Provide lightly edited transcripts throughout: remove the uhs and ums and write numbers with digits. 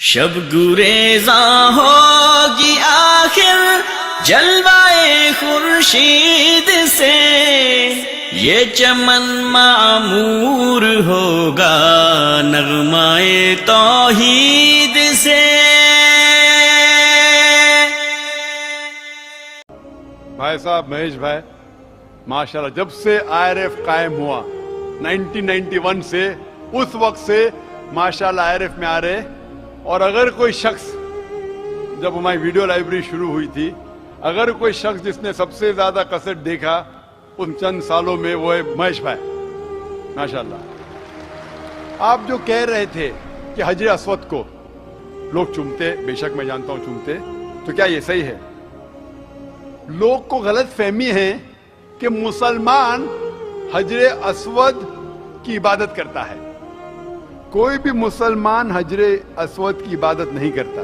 شب گریزاں ہوگی آخر جلوائے خورشید سے، یہ چمن معمور ہوگا نغمائے توحید سے۔ بھائی صاحب مہیش بھائی ماشاءاللہ جب سے IRF قائم ہوا 1991 سے اس وقت سے ماشاءاللہ IRF میں آ رہے، اور اگر کوئی شخص، جب ہماری ویڈیو لائبریری شروع ہوئی تھی، اگر کوئی شخص جس نے سب سے زیادہ کیسٹ دیکھا ان چند سالوں میں وہ ہے مہیش بھائی ماشاءاللہ۔ آپ جو کہہ رہے تھے کہ حجر اسود کو لوگ چومتے، بے شک میں جانتا ہوں چومتے، تو کیا یہ صحیح ہے؟ لوگ کو غلط فہمی ہے کہ مسلمان حجر اسود کی عبادت کرتا ہے۔ کوئی بھی مسلمان حجر اسود کی عبادت نہیں کرتا۔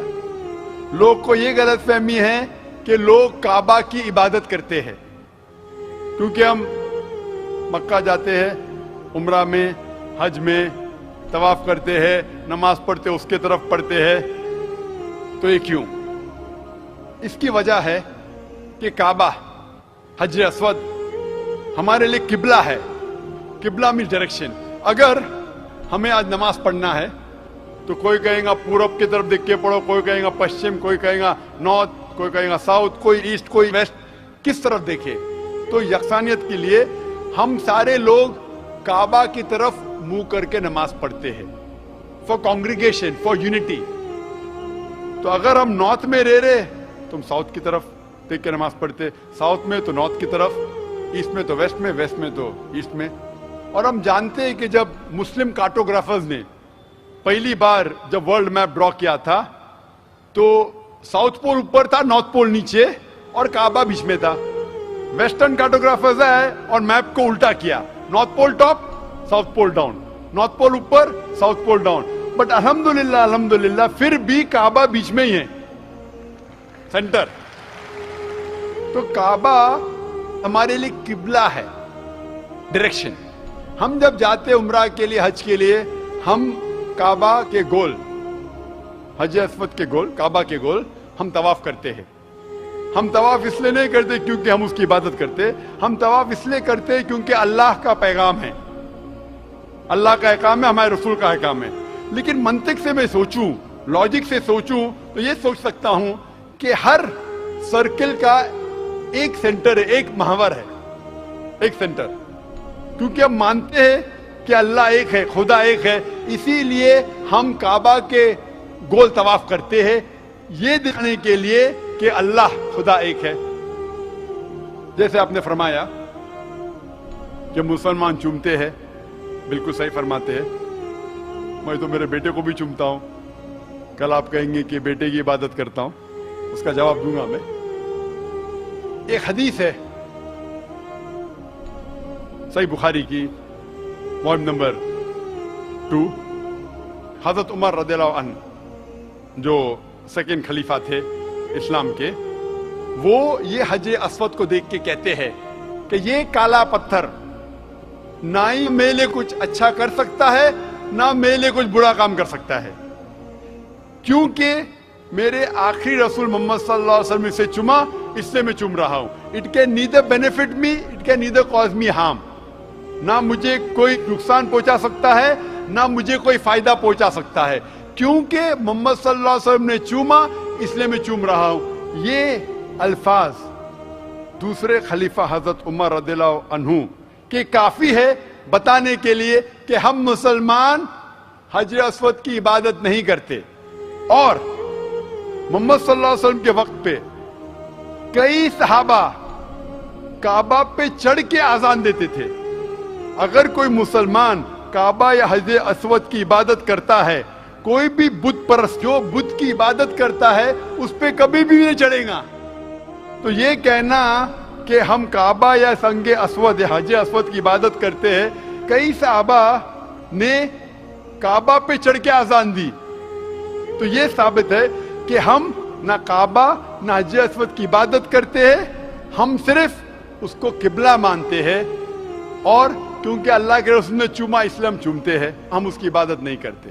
لوگ کو یہ غلط فہمی ہے کہ لوگ کعبہ کی عبادت کرتے ہیں، کیونکہ ہم مکہ جاتے ہیں، عمرہ میں، حج میں طواف کرتے ہیں، نماز پڑھتے اس کے طرف پڑھتے ہیں، تو یہ کیوں؟ اس کی وجہ ہے کہ کعبہ، حجر اسود ہمارے لیے قبلہ ہے۔ قبلہ میں ڈائریکشن۔ اگر ہمیں آج نماز پڑھنا ہے تو کوئی کہے گا پورب کی طرف دیکھ کے پڑھو، کوئی کہے گا پشچم، کوئی کہے گا نارتھ، کوئی کہے گا ساؤتھ، کوئی ایسٹ، کوئی ویسٹ، کس طرف دیکھے؟ تو یکسانیت کے لیے ہم سارے لوگ کعبہ کی طرف منہ کر کے نماز پڑھتے ہیں، فار کانگریگیشن، فار یونٹی۔ تو اگر ہم نارتھ میں رہ رہے تو ہم ساؤتھ کی طرف دیکھ کے نماز پڑھتے، ساؤتھ میں تو نارتھ کی طرف، ایسٹ میں تو ویسٹ میں، ویسٹ میں تو ایسٹ میں۔ اور ہم جانتے ہیں کہ جب مسلم کارٹوگرافرز نے پہلی بار جب ورلڈ میپ ڈرا کیا تھا تو ساؤتھ پول اوپر تھا، نارتھ پول نیچے، اور کعبہ بیچ میں تھا۔ ویسٹرن کارٹوگرافرز آئے اور میپ کو الٹا کیا، north pole top, south pole down, north pole اوپر، ساؤتھ پول ڈاؤن۔ بٹ الحمدللہ پھر بھی کعبہ بیچ میں ہی ہے، سینٹر۔ تو کعبہ ہمارے لیے قبلہ ہے، ڈائریکشن۔ ہم جب جاتے عمرہ کے لیے، حج کے لیے، ہم کعبہ کے گول، حجر اسود کے گول، کعبہ کے گول ہم طواف کرتے ہیں۔ ہم طواف اس لیے نہیں کرتے کیونکہ ہم اس کی عبادت کرتے، ہم طواف اس لیے کرتے کیونکہ اللہ کا پیغام ہے، اللہ کا احکام ہے، ہمارے رسول کا احکام ہے۔ لیکن منطق سے میں سوچوں، لاجک سے سوچوں تو یہ سوچ سکتا ہوں کہ ہر سرکل کا ایک سینٹر ہے، ایک محور ہے، ایک سینٹر، کیونکہ ہم مانتے ہیں کہ اللہ ایک ہے، خدا ایک ہے، اسی لیے ہم کعبہ کے گول طواف کرتے ہیں، یہ دکھانے کے لیے کہ اللہ خدا ایک ہے۔ جیسے آپ نے فرمایا کہ مسلمان چومتے ہیں، بالکل صحیح فرماتے ہیں۔ میں تو میرے بیٹے کو بھی چومتا ہوں، کل آپ کہیں گے کہ بیٹے کی عبادت کرتا ہوں، اس کا جواب دوں گا میں۔ ایک حدیث ہے صحیح بخاری کی، والیوم نمبر 2، حضرت عمر رضی اللہ عنہ جو سیکنڈ خلیفہ تھے اسلام کے، وہ یہ حجر اسود کو دیکھ کے کہتے ہیں کہ یہ کالا پتھر نہ ہی میرے لیے کچھ اچھا کر سکتا ہے، نہ میرے لیے کچھ برا کام کر سکتا ہے، کیونکہ میرے آخری رسول محمد صلی اللہ علیہ وسلم سے چوما، اس سے میں چوم رہا ہوں۔ It can neither benefit me, it can neither cause me harm. نہ مجھے کوئی نقصان پہنچا سکتا ہے، نہ مجھے کوئی فائدہ پہنچا سکتا ہے، کیونکہ محمد صلی اللہ علیہ وسلم نے چوما، اس لیے میں چوم رہا ہوں۔ یہ الفاظ دوسرے خلیفہ حضرت عمر رضی اللہ عنہ کہ کافی ہے بتانے کے لیے کہ ہم مسلمان حجر اسود کی عبادت نہیں کرتے۔ اور محمد صلی اللہ علیہ وسلم کے وقت پہ کئی صحابہ کعبہ پہ چڑھ کے اذان دیتے تھے۔ اگر کوئی مسلمان کعبہ یا حجر اسود کی عبادت کرتا ہے، کوئی بھی بت پرست جو بت کی عبادت کرتا ہے اس پہ کبھی بھی نہیں چڑھے گا۔ تو یہ کہنا کہ ہم کعبہ یا سنگ اسود یا حجر اسود کی عبادت کرتے ہیں، کئی صحابہ نے کعبہ پہ چڑھ کے اذان دی، تو یہ ثابت ہے کہ ہم نہ کعبہ نہ حجر اسود کی عبادت کرتے ہیں، ہم صرف اس کو قبلہ مانتے ہیں، اور کیونکہ اللہ کے رسول نے چوما اس لیے ہم چومتے ہیں، ہم اس کی عبادت نہیں کرتے۔